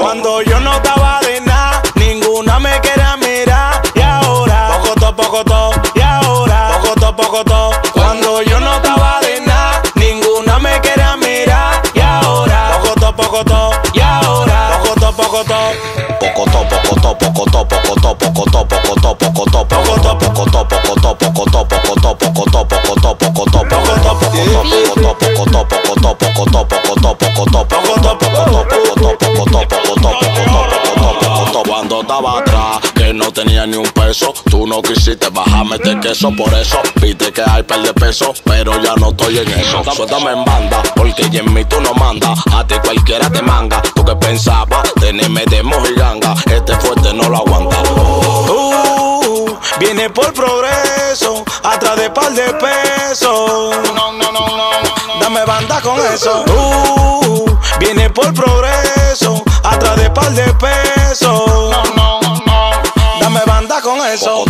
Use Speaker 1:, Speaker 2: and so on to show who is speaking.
Speaker 1: Cuando yo no estaba de nada, ninguna me quería mirar. Y ahora, pocotó, y ahora, pocotó. Cuando yo no estaba de nada, ninguna me quería mirar. Y ahora, pocotó, y ahora, pocotó.
Speaker 2: Cuando estaba atrás, que no tenía ni un peso, tú no quisiste bajarme este queso. Por eso viste que hay par de peso, pero ya no estoy en eso. Suéltame en banda, porque ya en mí tú no mandas. A ti cualquiera te manga. Tú que pensabas tenerme de mojiganga, este fuerte no lo aguanta.
Speaker 1: Viene por progreso, atrás de par de pesos. Dame banda con eso. Viene por progreso, atrás de par de pesos. Dame banda con eso.